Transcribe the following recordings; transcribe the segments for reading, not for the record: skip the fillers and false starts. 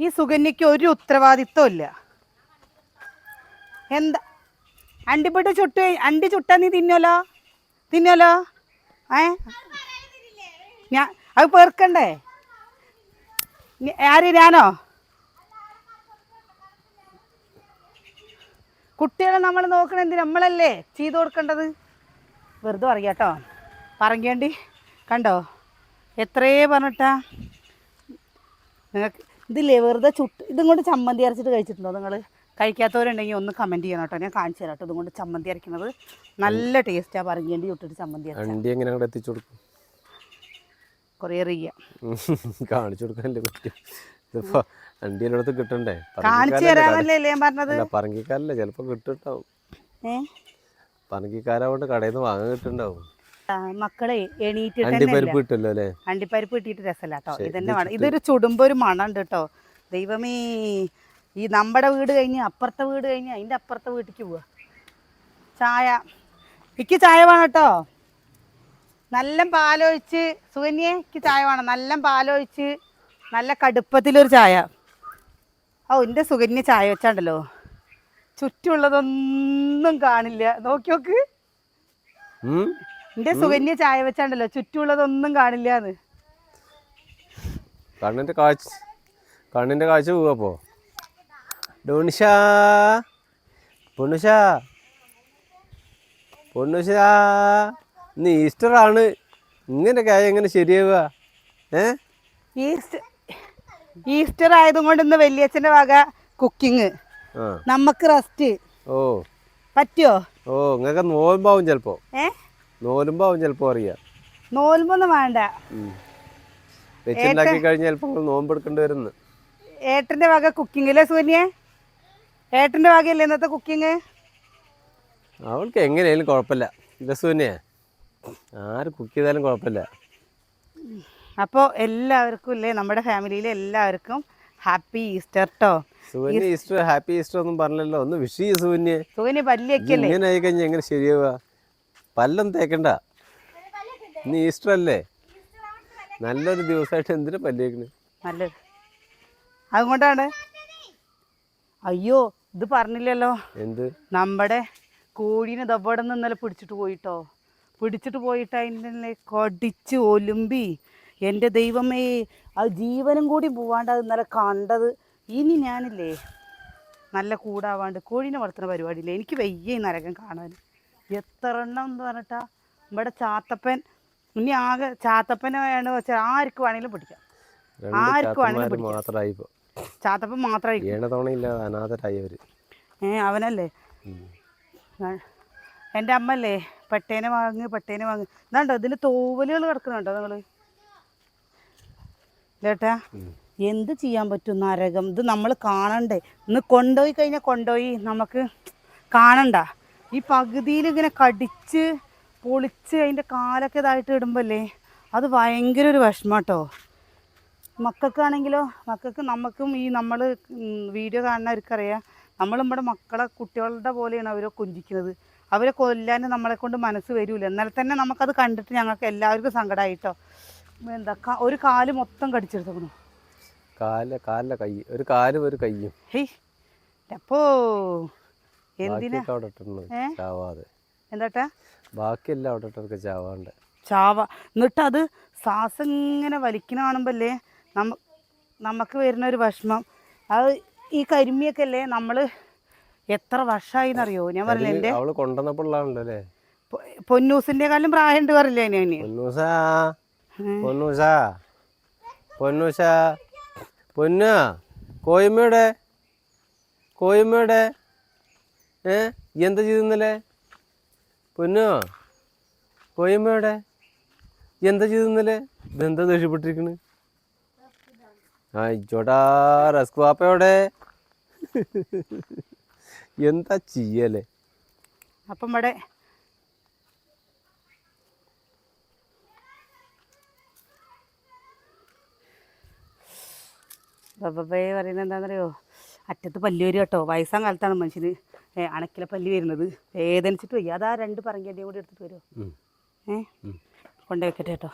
ഈ സുകന്യക്ക് ഒരു ഉത്തരവാദിത്വം ഇല്ല. എന്താ അണ്ടിപ്പെട്ട് അണ്ടി ചുട്ടാ നീ തിന്നോലോ ഞാൻ അത് പേർക്കണ്ടേ? ആര് ഞാനോ? കുട്ടികളെ നമ്മൾ നോക്കണ എന്തിനാ? നമ്മളല്ലേ ചെയ്തു കൊടുക്കേണ്ടത്. വെറുതെ പറയാട്ടോ. പറങ്കേണ്ടി കണ്ടോ എത്രയേ പറഞ്ഞിട്ടാ നിങ്ങൾക്ക് ഇതില്ലേ വെറുതെ ഇതും കൊണ്ട് ചമ്മന്തി അരച്ചിട്ട് കഴിച്ചിട്ടുണ്ടോ നിങ്ങൾ? കഴിക്കാത്തവരുണ്ടെങ്കിൽ ഒന്ന് കമൻറ്റ് ചെയ്യണം കേട്ടോ. ഞാൻ കാണിച്ചു തരാം കേട്ടോ. ഇതും കൊണ്ട് ചമ്മന്തി അരയ്ക്കുന്നത് നല്ല ടേസ്റ്റാണ്. പറങ്കേണ്ടി ചുട്ടിട്ട് ചമ്മന്തി അരച്ചാൽ എങ്ങനെ അങ്ങോട്ട് എത്തിച്ചു കൊടുക്കും? കൊറിയർ ചെയ്യാം. കാണിച്ചു കൊടുക്കാനല്ലേ പറ്റും. ഇതിപ്പോൾ അണ്ടി എല്ലായിടത്തും കിട്ടണ്ടേ? കാണിച്ചു തരാനല്ലേ ഞാൻ പറഞ്ഞത്. പറങ്കിക്കാരല്ലേ ചിലപ്പോൾ കിട്ടുണ്ടാവും. പറങ്കിക്കാരാകൊണ്ട് കടയിൽ നിന്ന് വാങ്ങാൻ കിട്ടുന്നുണ്ടാവും. മക്കളെ എണീറ്റിട്ട് അണ്ടിപ്പരിപ്പ് കിട്ടുമല്ലോ അല്ലേ? അണ്ടിപ്പരിപ്പ് കിട്ടിയിട്ട് രസമല്ല കേട്ടോ. ഇതന്നെ വേണം. ഇതൊരു ചുടുമ്പോൾ ഒരു മണം ഉണ്ട് കേട്ടോ. ദൈവമേ, ഈ നമ്മുടെ വീട് കഴിഞ്ഞ് അപ്പുറത്തെ വീട് കഴിഞ്ഞ് അതിൻ്റെ അപ്പുറത്തെ വീട്ടിലേക്ക് പോവുക. ചായ എനിക്ക് ചായ വേണം കേട്ടോ. നല്ല പാലൊഴിച്ച് സുകന്യേ എനിക്ക് ചായ വേണം. നല്ല പാലൊഴിച്ച് നല്ല കടുപ്പത്തിലൊരു ചായ. ഓ എൻ്റെ സുകന്യ ചായ വെച്ചാണ്ടല്ലോ ചുറ്റുമുള്ളതൊന്നും കാണില്ല. നോക്കി നോക്ക്, എൻ്റെ സുകന്യ ചായ വെച്ചാണ്ടല്ലോ ചുറ്റുമുള്ളതൊന്നും കാണില്ലാന്ന്. കണ്ണിന്റെ കാഴ്ച പോവാപ്പോ. പൊണ്ണുഷാ ഇന്ന് ഈസ്റ്ററാണ്. ഇങ്ങനെയൊക്കെ ആയ എങ്ങനെ ശരിയാവുക? ഈസ്റ്റർ ആയതും കൊണ്ട് ഇന്ന് വലിയച്ഛൻ്റെ വക കുക്കിങ്, നമുക്ക് റെസ്റ്റ്. ഓ പറ്റുമോ? ഓ നിങ്ങൾക്ക് നോലുമ്പാവും ചിലപ്പോ. നോലുമ്പാവും ചിലപ്പോ അറിയാം. നോലുമ്പൊന്നും വേണ്ട. വെച്ചുണ്ടാക്കി കഴിഞ്ഞാൽ ചിലപ്പോൾ നോമ്പെടുക്കേണ്ടി വരുന്നു. ഏട്ടൻ്റെ വക കുക്കിംഗ് അല്ലേ സുകന്യേ? ഏട്ടൻ്റെ വകയല്ലേ ഇന്നത്തെ കുക്കിങ്? അവൾക്ക് എങ്ങനെയായാലും കുഴപ്പമില്ല. സുകന്യ ആര് കുക്ക് ചെയ്താലും കുഴപ്പമില്ല. അപ്പോൾ എല്ലാവർക്കും ഇല്ലേ, നമ്മുടെ ഫാമിലിയിലെ എല്ലാവർക്കും ഹാപ്പി ഈസ്റ്റർ കേട്ടോ. സുകന്യ ഈസ്റ്റർ ഹാപ്പി ഈസ്റ്റർ ഒന്നും പറഞ്ഞല്ലോ. ഒന്ന് വിഷ് ചെയ്യ സുകന്യ. സുകന്യ പല്ലിയൊക്കെയല്ലേ? ഇങ്ങനെ ആയി കഴിഞ്ഞാൽ എങ്ങനെ ശരിയാവുക? പല്ലൊന്നും തേക്കണ്ട. ഇന്ന് ഈസ്റ്റർ അല്ലേ? നല്ലൊരു ദിവസമായിട്ട് എന്തിനാ പല്ലിയേക്കണ്? നല്ലത് അതുകൊണ്ടാണ്. അയ്യോ ഇത് പറഞ്ഞില്ലല്ലോ. എന്ത്? നമ്മുടെ കോഴീനെ ദവിടെ നിന്ന് ഇന്നലെ പിടിച്ചിട്ട് പോയിട്ട് അതിൻ്റെ കടിച്ച് ഒലുമ്പി. എൻ്റെ ദൈവമേ, അത് ജീവനും കൂടി പോവാണ്ട് അത് ഇന്നലെ കണ്ടത്. ഇനി ഞാനില്ലേ നല്ല കൂടാവാണ്ട് കോഴീനെ വളർത്തുന്ന പരിപാടിയില്ലേ. എനിക്ക് വയ്യ ഈ നരകം കാണാൻ. എത്ര എണ്ണം എന്ന് പറഞ്ഞിട്ടാ ഇവിടെ ചാത്തപ്പൻ. ഇനി ആകെ ചാത്തപ്പനെ വേണമെന്ന് വെച്ചാൽ ആർക്ക് വേണമെങ്കിലും പിടിക്കാം. ആർക്ക് വേണമെങ്കിലും പിടിക്കാം. ചാത്തപ്പൻ മാത്രമായി അവനല്ലേ. എൻ്റെ അമ്മല്ലേ പട്ടേനെ വാങ്ങ്. ഇതാണ്ടോ ഇതിന് തോവലുകൾ കിടക്കുന്നുണ്ടോ നിങ്ങൾ? ചേട്ടാ എന്ത് ചെയ്യാൻ പറ്റും? നരകം ഇത് നമ്മൾ കാണണ്ടേ? ഇന്ന് കൊണ്ടുപോയി കഴിഞ്ഞാൽ നമുക്ക് കാണണ്ട. ഈ പകുതിയിൽ ഇങ്ങനെ കടിച്ച് പൊളിച്ച് അതിൻ്റെ കാലൊക്കെ ഇതായിട്ട് ഇടുമ്പല്ലേ അത് ഭയങ്കര ഒരു വിഷമം കേട്ടോ. മക്കൾക്കാണെങ്കിലോ, നമുക്കും ഈ നമ്മൾ വീഡിയോ കാണുന്നവർക്കറിയാം, നമ്മളിവിടെ മക്കളെ കുട്ടികളുടെ പോലെയാണ് അവരെ കൊഞ്ചിക്കുന്നത്. അവരെ കൊല്ലാൻ നമ്മളെ കൊണ്ട് മനസ്സ് വരില്ല. എന്നാലും തന്നെ നമുക്കത് കണ്ടിട്ട് ഞങ്ങൾക്ക് എല്ലാവർക്കും സങ്കടമായിട്ടോ. എന്താ ഒരു കാല് മൊത്തം കടിച്ചെടുത്തേക്കണു. ഒരു കാലും ഒരു കയ്യും. അപ്പോ എന്തിനാ എന്താട്ടാ ബാക്കിയെല്ലാം അവിടെ ചാവാണ്ട് എന്നിട്ട് അത് ശ്വാസം ഇങ്ങനെ വലിക്കണ കാണുമ്പല്ലേ നമുക്ക് വരുന്ന ഒരു വിഷമം. അത് ഈ കരിമിയൊക്കെ അല്ലേ നമ്മൾ എത്ര വർഷമായി എന്നറിയോ? ഞാൻ പറഞ്ഞില്ല എൻ്റെ പൊന്നൂസിന്റെ കാലം പ്രായമുണ്ട് പറയില്ലേ ഞാൻ. കോയമ്മയുടെ എന്താ ചെയ്തെന്നല്ലേ? കോയമ്മയുടെ എന്താ ചെയ്തെന്നല്ലേ? ഇതെന്താ ദേഷ്യപ്പെട്ടിരിക്കണ്? ആയിച്ചോട്ടാ റസ്ക് പാപ്പയോടെ എന്താ ചെയ്യല്ലേ? അപ്പം ഇവിടെ പറയുന്നത് എന്താണെന്നറിയോ? അറ്റത്ത് പല്ല് വരും കേട്ടോ. വയസ്സാം കാലത്താണ് മനുഷ്യന് അണക്കിലെ പല്ല് വരുന്നത്. വേദനിച്ചിട്ട് വയ്യ. അതാ 2 പറങ്കേണ്ടിയും കൂടി എടുത്തിട്ട് വരുമോ? കൊണ്ടുവയ്ക്കട്ടെ കേട്ടോ.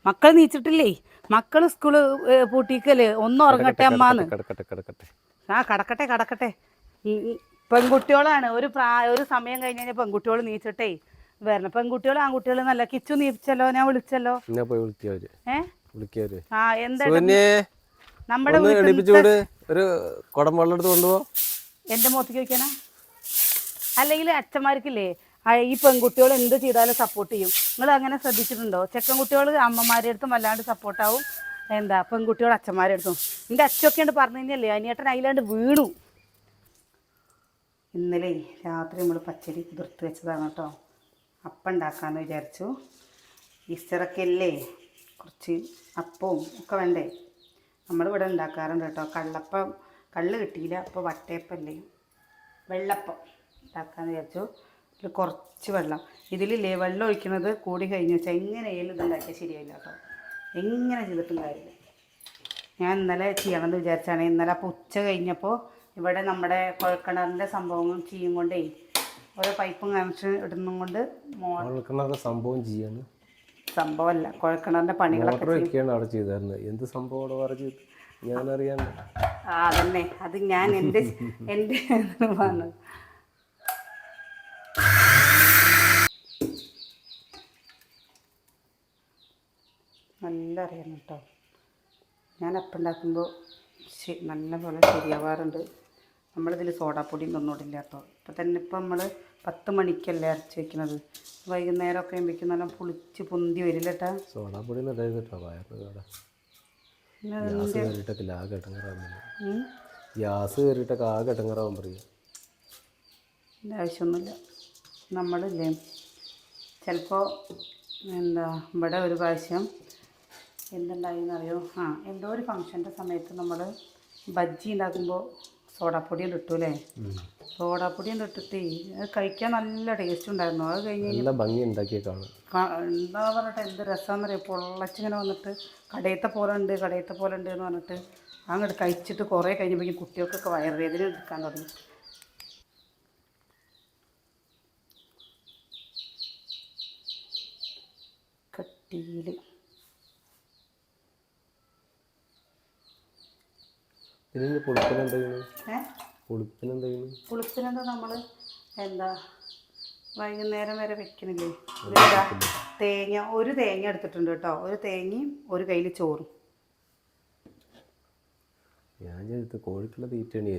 മക്കൾ നീച്ചിട്ടില്ലേ? മക്കൾ സ്കൂള് പൂട്ടിക്കല്ലേ, ഒന്ന് ഉറങ്ങട്ടെ അമ്മാന്ന്. കിടക്കട്ടെ. ആ കടക്കട്ടെ കടക്കട്ടെ. പെൺകുട്ടികളാണ് ഒരു സമയം കഴിഞ്ഞ് കഴിഞ്ഞാൽ പെൺകുട്ടികൾ നീച്ചിട്ടേ വരണം. പെൺകുട്ടികൾ ആൺകുട്ടികൾ നല്ല കിച്ചു നീച്ചല്ലോ, ഞാൻ വിളിച്ചല്ലോ. ആ എന്താ നമ്മുടെ ഒരു കുടം വെള്ളം എടുത്ത് കൊണ്ടുപോ. എന്റെ മുഖത്തേക്ക് വയ്ക്കാനാ? അല്ലെങ്കിൽ അച്ഛന്മാർക്കില്ലേ ഈ പെൺകുട്ടികൾ എന്ത് ചെയ്താലും സപ്പോർട്ട് ചെയ്യും. നിങ്ങൾ അങ്ങനെ ശ്രദ്ധിച്ചിട്ടുണ്ടോ? ചെക്കൻ കുട്ടികൾ അമ്മമാരുടെ അടുത്തും വല്ലാണ്ട് സപ്പോർട്ടാവും, എന്താ പെൺകുട്ടികൾ അച്ഛന്മാരുടെ അടുത്തും. എൻ്റെ അച്ഛനൊക്കെയാണ് പറഞ്ഞു കഴിഞ്ഞല്ലേ, അനിയേട്ടൻ അതിലാണ്ട് വീണു. ഇന്നലെ രാത്രി നമ്മൾ പച്ചരി കുതിർത്ത് വെച്ചതാണ് കേട്ടോ. അപ്പം ഉണ്ടാക്കാമെന്ന് വിചാരിച്ചു. ഈസ്റ്ററൊക്കെ അല്ലേ, കുറച്ച് അപ്പവും ഒക്കെ വേണ്ടേ. നമ്മളിവിടെ ഉണ്ടാക്കാറുണ്ട് കേട്ടോ. കള്ള് കിട്ടിയില്ല, അപ്പോൾ വട്ടയപ്പല്ലേ, വെള്ളപ്പം ഉണ്ടാക്കാമെന്ന് വിചാരിച്ചു. ഇതിൽ കുറച്ച് വെള്ളം, ഇതിലില്ലേ വെള്ളം ഒഴിക്കുന്നത് കൂടി കഴിഞ്ഞു വെച്ചാൽ എങ്ങനെയായാലും ഇതുണ്ടാക്കിയാൽ ശരിയായില്ല കേട്ടോ. എങ്ങനെ ചെയ്തിട്ടും കാര്യമില്ല. ഞാൻ ഇന്നലെ ചെയ്യണമെന്ന് വിചാരിച്ചാണ്. ഇന്നലെ അപ്പോൾ ഉച്ച കഴിഞ്ഞപ്പോൾ ഇവിടെ നമ്മുടെ കുഴൽക്കിണറിൻ്റെ സംഭവങ്ങളും ചെയ്യും കൊണ്ടേ ഓരോ പൈപ്പും കണക്ഷൻ ഇടുന്നും കൊണ്ട് സംഭവം ചെയ്യാണ്. സംഭവമല്ല, കുഴൽക്കിണറിൻ്റെ പണികളൊക്കെ എന്ത് സംഭവം ഞാനറിയാൻ. അതന്നെ, അത് ഞാൻ എൻ്റെ പറഞ്ഞത്. നല്ല അറിയാം കേട്ടോ. ഞാൻ അപ്പം ഉണ്ടാക്കുമ്പോൾ നല്ല പോലെ ശരിയാവാറുണ്ട്. നമ്മളിതിൽ സോഡാപ്പൊടിയും തൊന്നോടില്ല കേട്ടോ. ഇപ്പം തന്നെ നമ്മൾ 10 മണിക്കല്ലേ അരച്ച് വെക്കുന്നത്. വൈകുന്നേരമൊക്കെ ആകുമ്പോഴേക്കും നല്ല പുളിച്ച് പൊന്തി വരില്ല കേട്ടാ. സോഡാപ്പൊടി ഗ്യാസ് കയറിയിട്ടൊക്കെ ആകെ ഇടങ്ങറാവും പറയുക. എൻ്റെ ആവശ്യമൊന്നുമില്ല. നമ്മളില്ലേ ചിലപ്പോൾ എന്താ ഇവിടെ ഒരു പ്രാവശ്യം എന്തുണ്ടായിന്നറിയോ, എന്തോ ഒരു ഫംഗ്ഷൻ്റെ സമയത്ത് നമ്മൾ ബജ്ജി ഉണ്ടാക്കുമ്പോൾ സോഡാപ്പൊടിയും ഇട്ടൂല്ലേ. സോഡാപ്പൊടിയും ഇട്ടിട്ട് അത് കഴിക്കാൻ നല്ല ടേസ്റ്റ് ഉണ്ടായിരുന്നു. അത് കഴിഞ്ഞ് നല്ല ഭംഗി ഉണ്ടാക്കിയ എന്താ പറഞ്ഞിട്ട് എന്ത് രസമാണെന്ന് അറിയാം. പൊള്ളച്ചിങ്ങനെ വന്നിട്ട് കടയത്തെ പോലെ ഉണ്ട് എന്ന് പറഞ്ഞിട്ട് അങ്ങോട്ട് കഴിച്ചിട്ട് കുറേ കഴിഞ്ഞപ്പോഴേക്കും കുട്ടികൾക്കൊക്കെ വയറുവേദന എടുക്കാൻ തുടങ്ങി. കട്ടിയിൽ പുളിപ്പിനെന്താ നമ്മൾ എന്താ വൈകുന്നേരം വരെ വെക്കണില്ലേ. ഒരു തേങ്ങ എടുത്തിട്ടുണ്ട് കേട്ടോ. ഒരു തേങ്ങയും ഒരു കയ്യിൽ ചോറും. കോഴിക്കുള്ള തീറ്റയാണ്.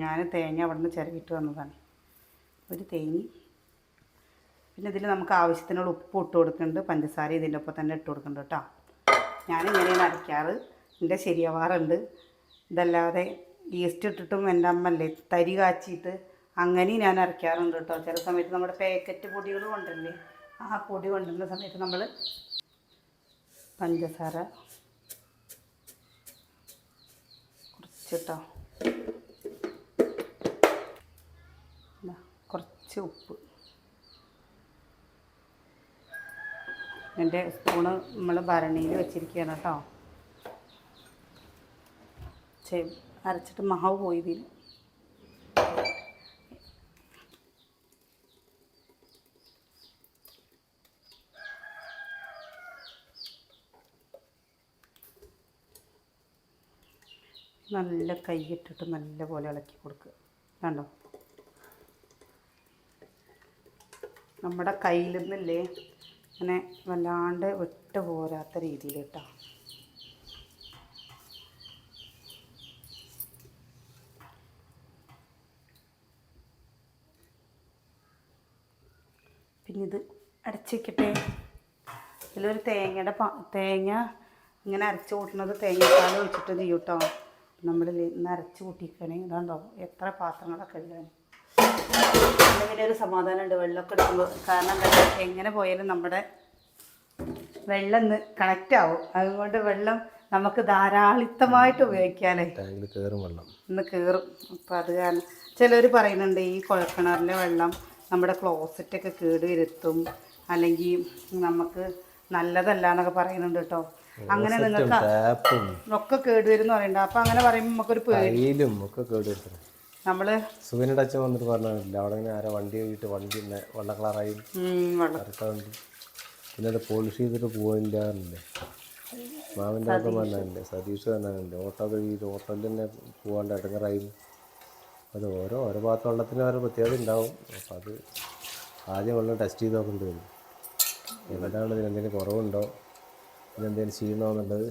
ഞാൻ തേങ്ങ അവിടെ നിന്ന് ചിരവിട്ട് വന്നതാണ്. ഒരു തേങ്ങ, പിന്നെ ഇതിൽ നമുക്ക് ആവശ്യത്തിനുള്ള ഉപ്പ് ഇട്ട് കൊടുക്കുന്നുണ്ട്, പഞ്ചസാര ഇതിൻ്റെ ഒപ്പം തന്നെ ഇട്ട് കൊടുക്കുന്നുണ്ട് കേട്ടോ. ഞാനിങ്ങനെയാണ് അരയ്ക്കാറ്, എൻ്റെ ശരിയാവാറുണ്ട്. ഇതല്ലാതെ ഈസ്റ്റ് ഇട്ടിട്ടും എൻ്റെ അമ്മല്ലേ തരി കാച്ചിയിട്ട് അങ്ങനെയും ഞാൻ അരയ്ക്കാറുണ്ട് കേട്ടോ. ചില സമയത്ത് നമ്മുടെ പാക്കറ്റ് പൊടികൾ കൊണ്ടല്ലേ, ആ പൊടി കൊണ്ടുവരുന്ന സമയത്ത് നമ്മൾ പഞ്ചസാര കുറച്ചിട്ടോ, കുറച്ച് ഉപ്പ്. എൻ്റെ സ്പൂണ് നമ്മൾ ഭരണിയിൽ വെച്ചിരിക്കുകയാണ് കേട്ടോ. അരച്ചിട്ട് മാവ് പോയി ഇതിൽ. നല്ല കൈയിട്ടിട്ട് നല്ല പോലെ ഇളക്കി കൊടുക്കുക. കണ്ടോ, നമ്മുടെ കയ്യിൽ നിന്നില്ലേ അങ്ങനെ വല്ലാണ്ട് വിട്ട് പോരാത്ത രീതിയിൽ കേട്ടോ. പിന്നെ ഇത് അരച്ച് വയ്ക്കട്ടെ. ഇതിലൊരു തേങ്ങ ഇങ്ങനെ അരച്ച് കൂട്ടുന്നത് തേങ്ങാപ്പാൽ ഒഴിച്ചിട്ട് ചെയ്യും കേട്ടോ. നമ്മൾ ഇന്ന് അരച്ച് കൂട്ടിക്കണേ. ഇതാണ്ടോ എത്ര പാത്രങ്ങളൊക്കെ കഴുകാൻ. പിന്നെ ഒരു സമാധാനമുണ്ട് വെള്ളമൊക്കെ എടുക്കുമ്പോൾ. കാരണം എങ്ങനെ പോയാലും നമ്മുടെ വെള്ളം ഇന്ന് കണക്റ്റ് ആവും. അതുകൊണ്ട് വെള്ളം നമുക്ക് ധാരാളിത്തമായിട്ട് ഉപയോഗിക്കാമല്ലേ. ഇന്ന് കയറും. അപ്പം അത് കാരണം ചിലർ പറയുന്നുണ്ട് ഈ കുഴൽക്കിണറിലെ വെള്ളം നമ്മുടെ ക്ലോസറ്റൊക്കെ കേടുവരുത്തും, അല്ലെങ്കിൽ നമുക്ക് നല്ലതല്ല എന്നൊക്കെ പറയുന്നുണ്ട് കേട്ടോ. അങ്ങനെ നിങ്ങൾക്ക് ഒക്കെ കേടുവരുമെന്ന് പറയണ്ട. അപ്പം അങ്ങനെ പറയുമ്പോൾ നമുക്കൊരു പേടിയിലും ഒക്കെ കേടുവരുത്തും. നമ്മൾ സുഖിൻ്റെ അച്ഛൻ വന്നിട്ട് പറഞ്ഞില്ല അവിടെ ഇങ്ങനെ ആരോ വണ്ടി കഴിഞ്ഞിട്ട് വണ്ടി വെള്ള കളറായി പിന്നെ അത് പോളിഷ് ചെയ്തിട്ട് പോകാനില്ലാറില്ലേ. മാമൻ്റെ ഒക്കെ പറഞ്ഞില്ലേ, സതീഷ് പറഞ്ഞില്ലേ, ഓട്ടോ കഴിയിട്ട് ഓട്ടോയിൽ തന്നെ പോകാണ്ട് ഇടങ്ങറായി. അത് ഓരോ ഭാഗത്ത് വെള്ളത്തിന് ഓരോ പ്രത്യേകത ഉണ്ടാവും. അപ്പോൾ അത് ആദ്യം വെള്ളം ടെസ്റ്റ് ചെയ്ത് നോക്കേണ്ടി. എന്താണ് ഇതിനെന്തെങ്കിലും കുറവുണ്ടോ, ഇതിനെന്തെങ്കിലും ചെയ്യണോ എന്നുള്ളത്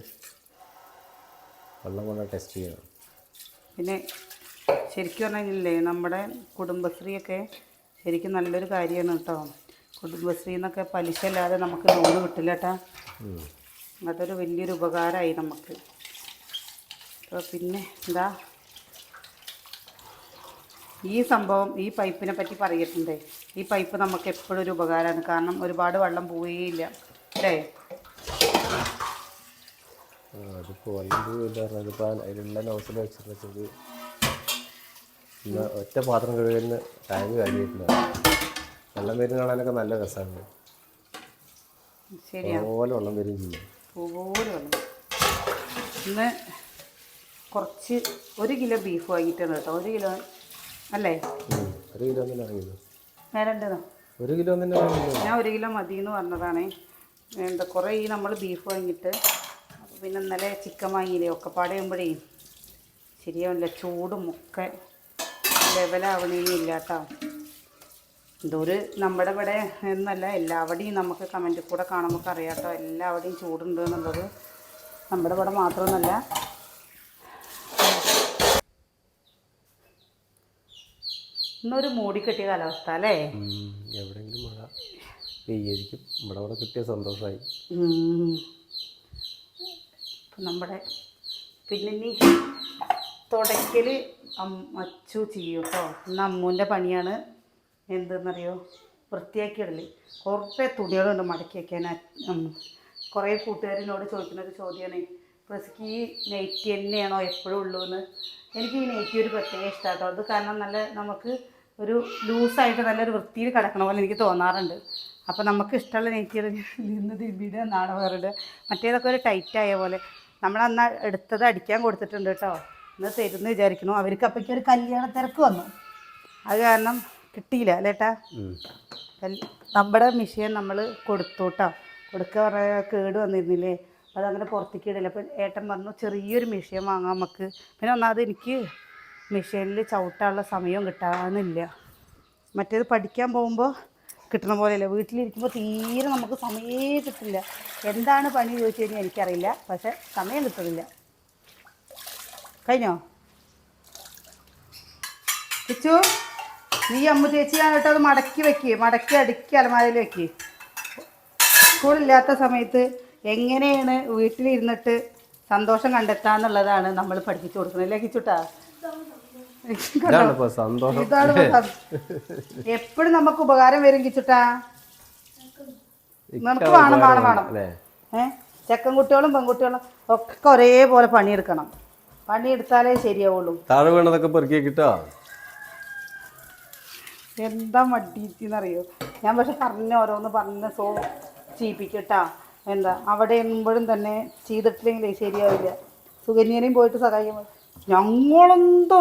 വെള്ളം കൊണ്ട് ടെസ്റ്റ് ചെയ്യണം. പിന്നെ ശരിക്കും പറഞ്ഞില്ലേ, നമ്മുടെ കുടുംബശ്രീയൊക്കെ ശരിക്കും നല്ലൊരു കാര്യമാണ് കേട്ടോ. കുടുംബശ്രീ എന്നൊക്കെ പലിശ ഇല്ലാതെ നമുക്ക് ലോണ് കിട്ടില്ല കേട്ടോ. അതൊരു വലിയൊരു ഉപകാരമായി നമുക്ക്. അപ്പോൾ പിന്നെ എന്താ ഈ സംഭവം, ഈ പൈപ്പിനെ പറ്റി പറയിട്ടുണ്ട്. ഈ പൈപ്പ് നമുക്ക് എപ്പോഴും ഒരു ഉപകാരമാണ്. കാരണം ഒരുപാട് വെള്ളം പോവുകയില്ല അല്ലേ. അതിപ്പോൾ വെള്ളം പോയില്ല പറഞ്ഞതിപ്പോൾ അതിലുള്ള നോസിൽ വെച്ചിട്ട് ഒറ്റ പാത്രം കഴുകുന്ന ടാങ്ക് കഴിഞ്ഞിട്ടില്ല. വെള്ളം വരുന്ന കാണാനൊക്കെ നല്ല രസമാണ്. ശരിയാണ്, അതുപോലെ വെള്ളം വരും ചെയ്യും. അതുപോലെ വെള്ളം. ഇന്ന് കുറച്ച് 1 കിലോ ബീഫ് വാങ്ങിയിട്ടാണ് കേട്ടോ. 1 കിലോ അല്ലേ? 1 കിലോ തന്നെ വാങ്ങിയത്. നേരണ്ടോ? 1 കിലോ തന്നെ വാങ്ങിയത്. ഞാൻ 1 കിലോ മതി എന്ന് പറഞ്ഞതാണ്. എന്താ കുറേ നമ്മൾ ബീഫ് വാങ്ങിയിട്ട് പിന്നെ ഇന്നലെ ചിക്കൻ വാങ്ങിയില്ലേ, ഒക്കെ പാടെ ചെയ്യുമ്പോഴേ ശരിയാവില്ല. ചൂടും ഒക്കെ ലെവലാവണേനില്ല കേട്ടോ. ഇതൊരു നമ്മുടെ ഇവിടെ എന്നല്ല, എല്ലാവിടെയും നമുക്ക് കമൻറ്റിൽ കൂടെ കാണുമ്പോൾ അറിയാം കേട്ടോ. എല്ലാവിടെയും ചൂടുണ്ട് എന്നുള്ളത്. നമ്മുടെ ഇവിടെ മാത്രമൊന്നുമല്ല. ഇന്നൊരു മൂടിക്കെട്ടിയ കാലാവസ്ഥ അല്ലേ. എവിടെയെങ്കിലും മഴ പെയ്യായിരിക്കും. ഇവിടെ കിട്ടിയ സന്തോഷമായി. നമ്മുടെ പിന്നെ ഇനി തുടയ്ക്കൽ അച്ചു ചെയ്യും കേട്ടോ. ഇന്ന് അമ്മൂൻ്റെ പണിയാണ്. എന്തെന്നറിയോ, വൃത്തിയാക്കിയിടല്. കുറേ തുണികളുണ്ട് മടക്കി വയ്ക്കാൻ. കുറേ കൂട്ടുകാരിനോട് ചോദിക്കുന്നൊരു ചോദ്യമാണ്, പ്രസിക്ക് ഈ നൈറ്റി തന്നെയാണോ എപ്പോഴും ഉള്ളൂ എന്ന്. എനിക്ക് ഈ നൈറ്റി ഒരു പ്രത്യേക ഇഷ്ടമാണ് കേട്ടോ. അത് കാരണം നല്ല നമുക്ക് ഒരു ലൂസായിട്ട് നല്ലൊരു വൃത്തിയിൽ കിടക്കണ പോലെ എനിക്ക് തോന്നാറുണ്ട്. അപ്പോൾ നമുക്ക് ഇഷ്ടമുള്ള നൈറ്റികൾ നിന്ന് തിരുമ്പിയിട്ട് എന്നാണ് വേറെ. മറ്റേതൊക്കെ ഒരു ടൈറ്റായ പോലെ. നമ്മളന്ന് എടുത്തത് അടിക്കാൻ കൊടുത്തിട്ടുണ്ട് കേട്ടോ. ഇന്ന് തരുമെന്ന് വിചാരിക്കുന്നു. അവർക്ക് അപ്പോഴേക്കും ഒരു കല്യാണ തിരക്ക് വന്നു. അത് കാരണം കിട്ടിയില്ല അല്ലേട്ടാ. നമ്മുടെ മെഷീൻ നമ്മൾ കൊടുത്തു കേട്ടോ. കൊടുക്കുക പറഞ്ഞാൽ കേട് വന്നിരുന്നില്ലേ, അതങ്ങനെ പുറത്തേക്ക് ഇടില്ല. അപ്പോൾ ഏട്ടൻ പറഞ്ഞു ചെറിയൊരു മെഷീൻ വാങ്ങാം നമുക്ക്. പിന്നെ ഒന്നാമത് എനിക്ക് മെഷീനിൽ ചവിട്ടാനുള്ള സമയവും കിട്ടാനില്ല. മറ്റേത് പഠിക്കാൻ പോകുമ്പോൾ കിട്ടണ പോലെയല്ല. വീട്ടിലിരിക്കുമ്പോൾ തീരെ നമുക്ക് സമയമേ കിട്ടില്ല. എന്താണ് പണി ചോദിച്ചു കഴിഞ്ഞാൽ എനിക്കറിയില്ല, പക്ഷെ സമയം കിട്ടുന്നില്ല. കഴിഞ്ഞോ കിച്ചു? നീ അമ്മ ചേച്ചിയാണ് കേട്ടോ. അത് മടക്കി വെക്കുക, മടക്കി അടുക്കി അലമാരയിൽ വെക്കുക. സ്കൂളില്ലാത്ത സമയത്ത് എങ്ങനെയാണ് വീട്ടിലിരുന്നിട്ട് സന്തോഷം കണ്ടെത്താന്നുള്ളതാണ് നമ്മൾ പഠിപ്പിച്ചു കൊടുക്കുന്നത് അല്ലേ കിച്ചുട്ടാ? ഇതാണ് എപ്പോഴും നമുക്ക് ഉപകാരം വരും കിച്ചുട്ടാ. നമുക്ക് വേണം വേണം വേണം. ചെക്കൻ കുട്ടികളും പെൺകുട്ടികളും ഒക്കെ ഒരേപോലെ പണിയെടുക്കണം. പണിയെടുത്താലേ ശരിയാവുള്ളൂ. താഴെ വീണതൊക്കെ പെറുക്കി കിട്ടോ. എന്താ മടിയെന്നറിയോ ഞാൻ. പക്ഷെ ഓരോന്ന് പറഞ്ഞ് ചെയ്യിപ്പിക്കട്ടാ. എന്താ അവിടെ എന്നുമ്പോഴും തന്നെ ചെയ്തിട്ടില്ലെങ്കിലേ ശരിയാവില്ല. സുകന്യനെയും പോയിട്ട് സഹായിക്കുമ്പോൾ ഞങ്ങളെന്തോ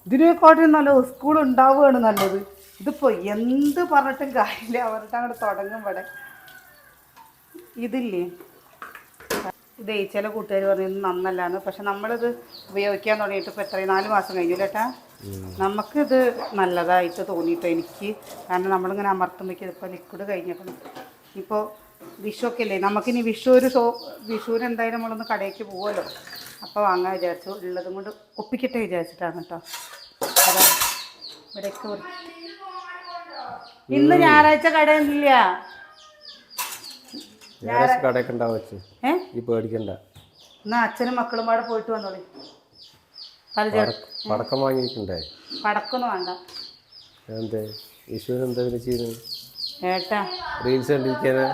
ഇതിനെക്കാട്ടും നല്ല സ്കൂൾ ഉണ്ടാവുകയാണ് നല്ലത്. ഇതിപ്പോൾ എന്ത് പറഞ്ഞിട്ടും കാര്യമില്ല. അവരുടെ അങ്ങോട്ട് തുടങ്ങുമ്പോൾ ഇതില്ലേ, ഇതേ ചില കൂട്ടുകാർ പറയുന്നത് നന്നല്ലാന്ന്. പക്ഷെ നമ്മളിത് ഉപയോഗിക്കാൻ തുടങ്ങിയിട്ട് ഇപ്പോൾ എത്രയും 4 മാസം കഴിഞ്ഞു ചേട്ടാ. നമുക്കിത് നല്ലതായിട്ട് തോന്നിയിട്ടോ എനിക്ക്. കാരണം നമ്മളിങ്ങനെ അമർത്തുമ്പോഴേക്കും ഇപ്പോൾ ലിക്വിഡ് കഴിഞ്ഞിട്ടുണ്ട്. ഇപ്പോൾ വിഷുവൊക്കെ അല്ലേ, നമുക്കിനി വിഷുവിന് എന്തായാലും നമ്മളൊന്ന് കടയ്ക്ക് പോകുമല്ലോ. അപ്പോൾ വാങ്ങാൻ വിചാരിച്ചു. ഉള്ളതും കൊണ്ട് ഒപ്പിക്കട്ടെ വിചാരിച്ചിട്ടാണ് കേട്ടോ. അതാ ഇവിടെയൊക്കെ ഇന്ന് ഞായറാഴ്ച കടയൊന്നുമില്ല. എന്നാ അച്ഛനും മക്കളും പാടെ പോയിട്ട് വന്നോളി. പടക്കം വാങ്ങിയിട്ടുണ്ടേ? പടക്കൊന്നും വേണ്ട. ഏട്ടാ റീൽസ് കണ്ടിരിക്കാനാ?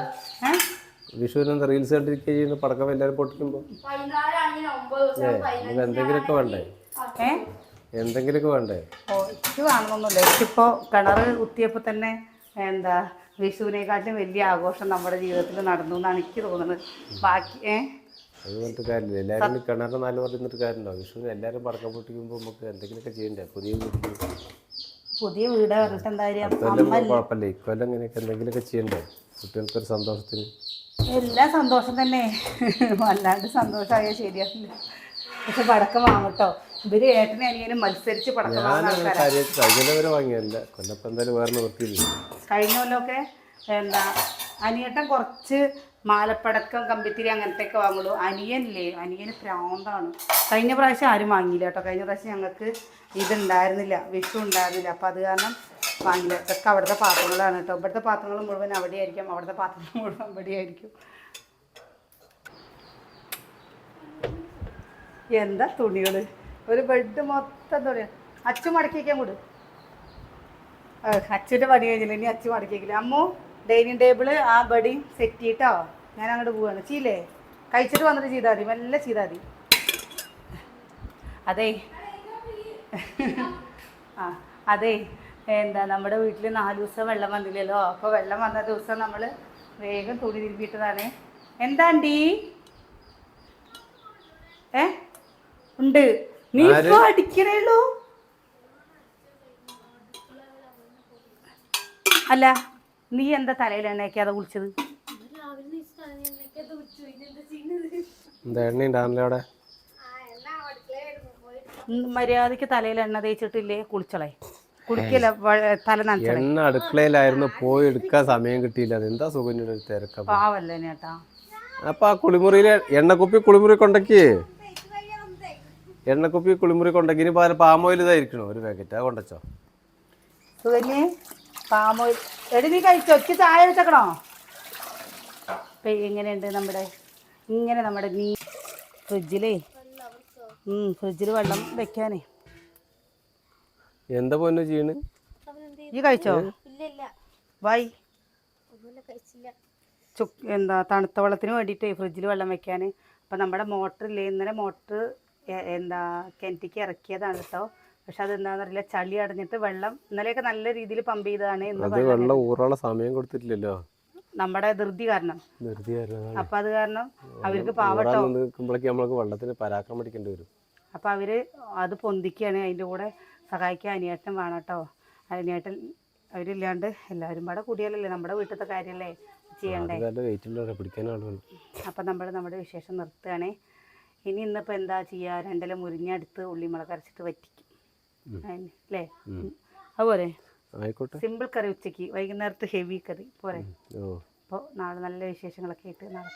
വിഷുവിനെന്താ റീൽസ് കണ്ടിരിക്കുക ചെയ്യുന്നു? പടക്കം എല്ലാവരും പൊട്ടിക്കുമ്പോൾ എന്തെങ്കിലുമൊക്കെ വേണ്ടേ? എന്തെങ്കിലുമൊക്കെ വേണ്ടേ? ഓ എനിക്ക് വേണമെന്നൊന്നുമില്ല. എനിക്കിപ്പോൾ കിണർ കുത്തിയപ്പോൾ തന്നെ എന്താ വിഷുവിനെക്കാട്ടും വലിയ ആഘോഷം നമ്മുടെ ജീവിതത്തിൽ നടന്നു എന്നാണ് എനിക്ക് തോന്നുന്നത്. ബാക്കി അത് പറഞ്ഞിട്ട് കാര്യമില്ല. എല്ലാവരും കിണറിന് 4 പറഞ്ഞിട്ട് കാര്യമുണ്ടോ? വിഷുവിന് എല്ലാവരും പടക്കം പൊട്ടിക്കുമ്പോൾ നമുക്ക് എന്തെങ്കിലുമൊക്കെ ചെയ്യണ്ടേ? പുതിയ വീട് പറഞ്ഞിട്ട് എന്തായാലും കുഴപ്പമില്ല. ഇക്കൊല്ലം ഇങ്ങനെയൊക്കെ എന്തെങ്കിലുമൊക്കെ ചെയ്യണ്ടേ? കുട്ടികൾക്കൊരു സന്തോഷത്തിന്. എല്ലാം സന്തോഷം തന്നെ, വല്ലാണ്ട് സന്തോഷമായാൽ ശരിയാവില്ല. പക്ഷെ പടക്കം വാങ്ങട്ടോ, ഇവര് ഏട്ടനെ അനിയനും മത്സരിച്ച് പടക്കം വാങ്ങുന്ന കഴിഞ്ഞവരെ വാങ്ങിയല്ല, കൊല്ലപ്പം എന്തായാലും വേറെ നിവൃത്തിയില്ല. കഴിഞ്ഞ കൊല്ലമൊക്കെ എന്താ അനിയേട്ടൻ കുറച്ച് മാലപ്പടക്കം കമ്പിത്തിരി അങ്ങനത്തെ ഒക്കെ വാങ്ങുള്ളൂ. അനിയന് പ്രാന്താണ്. കഴിഞ്ഞ പ്രാവശ്യം ആരും വാങ്ങിയില്ല കേട്ടോ. കഴിഞ്ഞ പ്രാവശ്യം ഞങ്ങൾക്ക് ഇതുണ്ടായിരുന്നില്ല, വിഷു ഉണ്ടായിരുന്നില്ല. അപ്പം അത് കാരണം വാങ്ങില്ല. ഇതൊക്കെ അവിടുത്തെ പാത്രങ്ങളാണ് കേട്ടോ. ഇവിടുത്തെ പാത്രങ്ങൾ മുഴുവൻ അവിടെ ആയിരിക്കും, അവിടുത്തെ പാത്രങ്ങൾ മുഴുവൻ ഇവിടെ ആയിരിക്കും. എന്താ തുണികൾ, ഒരു ബെഡ് മൊത്തം തുണിയാണ്. അച്ചു മടക്കി വയ്ക്കാൻ കൂട്. അച്ഛൻ്റെ പണി കഴിഞ്ഞില്ല, ഇനി അച്ചു മടക്കി വയ്ക്കില്ല. അമ്മു ഡൈനിങ് ടേബിള് ആ ബഡിയും സെറ്റ് ചെയ്തിട്ടോ ഞാൻ അങ്ങോട്ട് പോവാണ്. ചെയ്യില്ലേ, കഴിച്ചിട്ട് വന്നിട്ട് ചെയ്താൽ മതി, മെല്ലെ ചെയ്താൽ മതി. അതേ അതെ എന്താ നമ്മുടെ വീട്ടിൽ 4 ദിവസം വെള്ളം വന്നില്ലല്ലോ. അപ്പോൾ വെള്ളം വന്ന ദിവസം നമ്മൾ വേഗം തുണി തിരുമ്പിയിട്ടതാണ്. എന്താണ്ടീ ഉണ്ട്, നീ ഇപ്പൊ അടിക്കണേള്ളൂ. അല്ല നീ എന്താ തലയിൽ എണ്ണയൊക്കെയാതെ കുളിച്ചത്? മര്യാദക്ക് തലയിൽ എണ്ണ തേച്ചിട്ടില്ലേ കുളിച്ചളേ, കുളിക്കല തല നനച്ചളേ. എണ്ണ അടുക്കളയിലായിരുന്നു, പോയി എടുക്കാൻ സമയം കിട്ടിയില്ല. അതെന്താ സുഖം തിരക്ക പാവല്ലേ ചേട്ടാ. അപ്പൊ ആ കുളിമുറിയിലെ എണ്ണക്കുപ്പി കുളിമുറി കൊണ്ടക്ക്, എണ്ണക്കുപ്പി കുളിമുറി കൊണ്ടക്ക്. ഇനി പാമോയിൽ ഇതായിരിക്കണോ ഒരു പാക്കറ്റ്, അത് കൊണ്ടച്ചോ. സുകന്യെ പാമോയിൽ എടി നീ കഴിച്ചോ, ഒറ്റ ചായ വെച്ചേക്കണോ? എങ്ങനെയുണ്ട് നമ്മുടെ നീ ഫ്രിഡ്ജിൽ വെള്ളം വെക്കാനേ. എന്താ പൊന്നു ചെയ്യണ്? ഈ കഴിച്ചോ? വൈ എന്താ തണുത്ത വെള്ളത്തിന് വേണ്ടിയിട്ട് ഫ്രിഡ്ജിൽ വെള്ളം വെക്കാൻ. അപ്പം നമ്മുടെ മോട്ടറില്ലേ, ഇന്നലെ മോട്ടർ എന്താ കിണറ്റിക്ക് ഇറക്കിയതാണ് കേട്ടോ. പക്ഷെ അത് എന്താണെന്നറിയില്ല, ചളി അടഞ്ഞിട്ട് വെള്ളം ഇന്നലെയൊക്കെ നല്ല രീതിയിൽ പമ്പ് ചെയ്തതാണ്. വെള്ളം ഊറാനുള്ള സമയം കൊടുത്തിട്ടില്ലല്ലോ, നമ്മുടെ ധൃതി കാരണം. അപ്പം അത് കാരണം അവർക്ക് പാവട്ടോ വെള്ളത്തിന് പരാക്രം പഠിക്കേണ്ടി വരും. അപ്പം അവർ അത് പൊന്തിക്കുകയാണ്. അതിൻ്റെ കൂടെ സഹായിക്കാൻ അനിയേട്ടൻ വേണം കേട്ടോ. അനിയേട്ടൻ അവരില്ലാണ്ട് എല്ലാവരും പാടെ കൂടിയാലല്ലേ നമ്മുടെ വീട്ടിലത്തെ കാര്യമല്ലേ ചെയ്യണ്ടേ. അപ്പം നമ്മുടെ വിശേഷം നിർത്തുകയാണേ. ഇന്നിപ്പോൾ എന്താ ചെയ്യുക, 2 മുരിഞ്ഞെടുത്ത് ഉള്ളിമുളക് അരച്ചിട്ട് വറ്റിക്കും അല്ലേ, അതുപോലെ സിമ്പിൾ കറി ഉച്ചയ്ക്ക്, വൈകുന്നേരത്ത് ഹെവി കറി പോരെ. അപ്പോൾ നാളെ നല്ല വിശേഷങ്ങളൊക്കെ ആയിട്ട് നാളെ